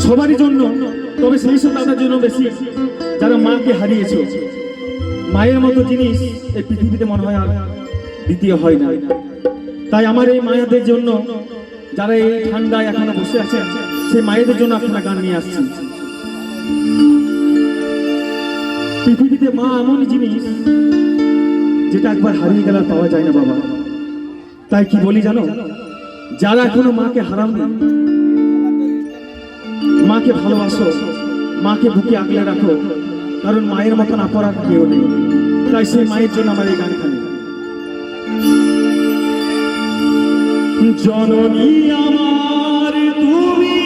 সবারই জন্য, তবে সেই সব তাদের জন্য বেশি যারা মাকে হারিয়েছে। মায়ের মতো জিনিস এই পৃথিবীতে মনে হয় আর দ্বিতীয় হয় না। তাই আমার এই মায়েদের জন্য, যারা এই ঠান্ডায় এখনো বসে আছে, সেই মায়েদের জন্য আপনারা গান নিয়ে আসছি। পৃথিবীতে মা এমন জিনিস যেটা একবার হারিয়ে গেলে পাওয়া যায় না বাবা। তাই কি বলি জানো, যারা এখনো মাকে হারাওনি, মাকে ভালোবাসো, মাকে বুকে আগলে রাখো, কারণ মায়ের মতন আপর আর কেউ নেই। তাই সেই মায়ের জন্য আমার এই গানখানি। জননী আমার তুমি,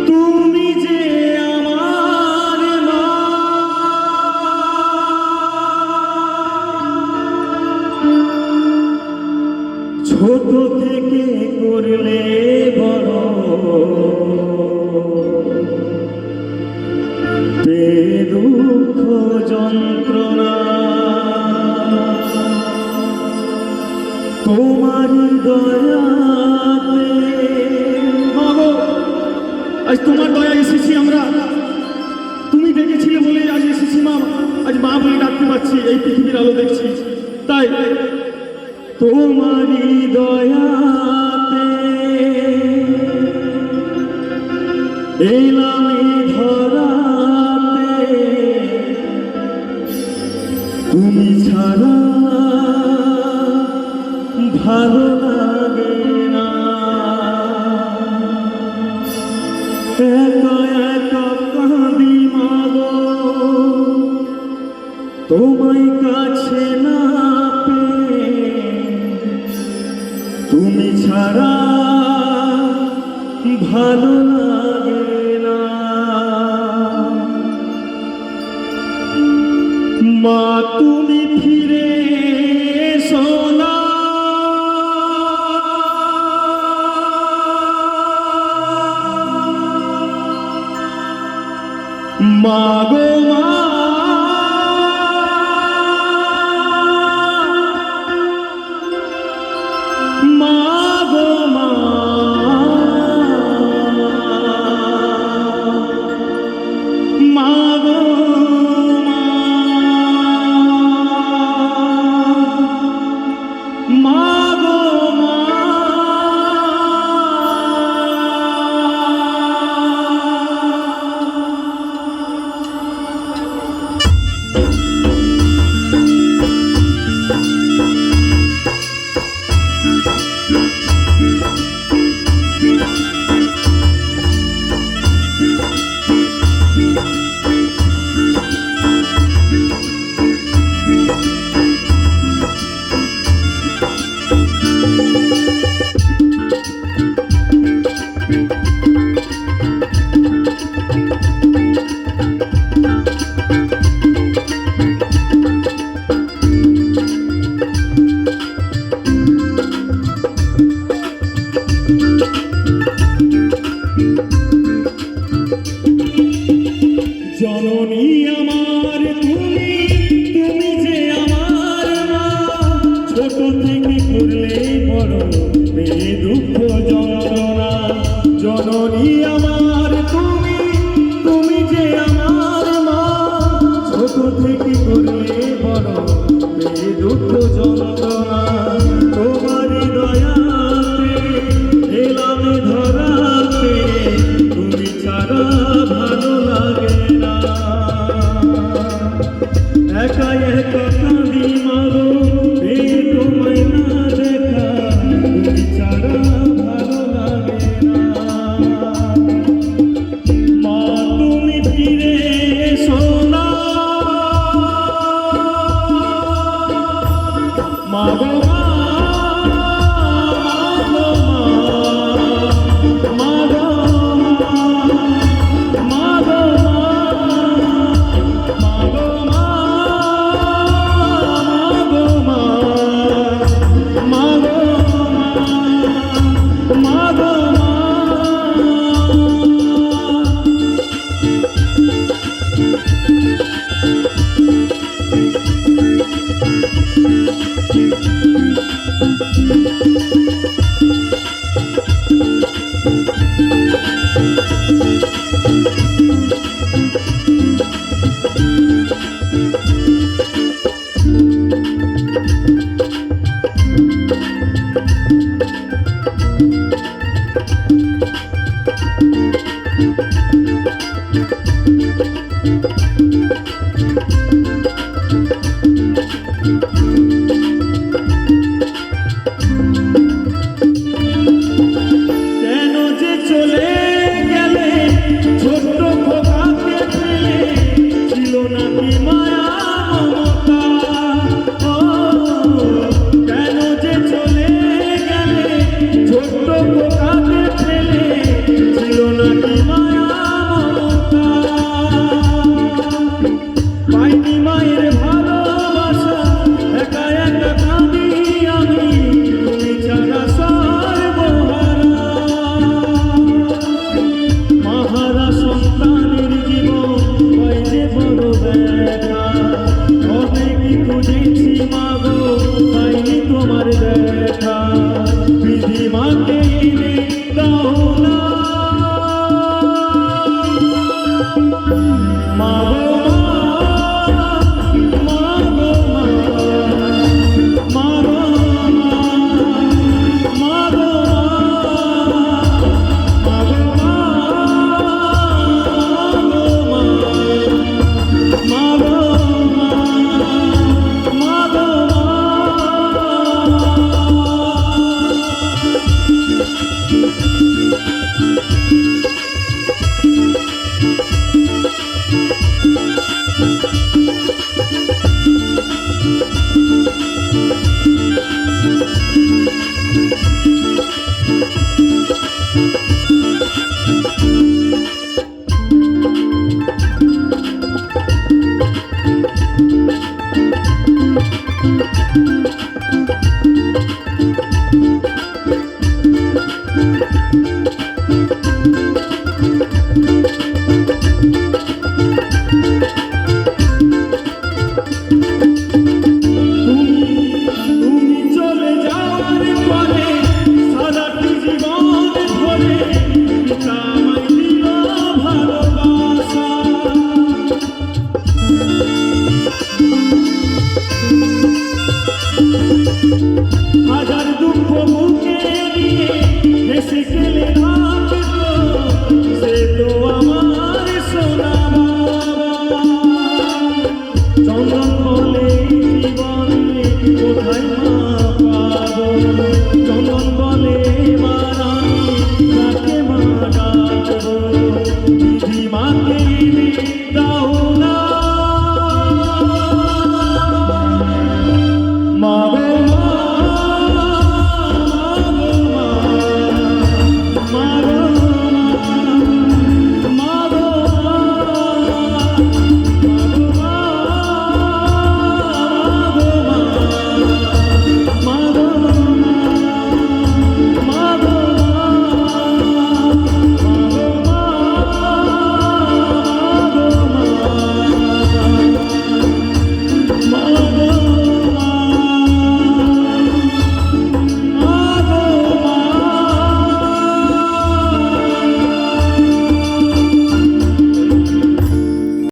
তুমি যে আমার মা, ছোট থেকে করলে বড়, দুঃখ যন্ত্রণা তোমার দয়াতে। আজ তোমার দয়া এসেছি আমরা, তুমি ডেকেছিলে বলে আজ এসেছি মা। আজ মা বলে ডাকতে পারছি, এই পৃথিবীর আলো দেখছি। তাই তোমারই দয়াতে এলাম ধরাতে, তুমি ছাড়া ভালো লাগে না। একা একা কাঁদি মাগো, তোমায় কাছে না পেয়ে, তুমি ছাড়া ভালো লাগে না। মা তুমি ফিরে এসো না, মা গো মা, মা গো মা, মা গো মা, মা গো মা। জননী আমার তুমি, তুমি যে আমার মা, ছোট থেকে করলে বড় পেয়ে দুঃখ যন্ত্রণা। জননী আমার তুমি, তুমি যে আমার মা, ছোট থেকে করলে বড় পেয়ে দুঃখ যন্ত্রণা। তোমারই দয়াতে এলাম ধরাতে, তুমি ছাড়া ভালো লাগে না। একা একা কাঁদি মাগো, তোমায় না দেখা, তুমি ছাড়া ভালো লাগে না। মা তুমি ফিরে এসো না, মা গো মা, মা গো মা, মা গো Thank you. রে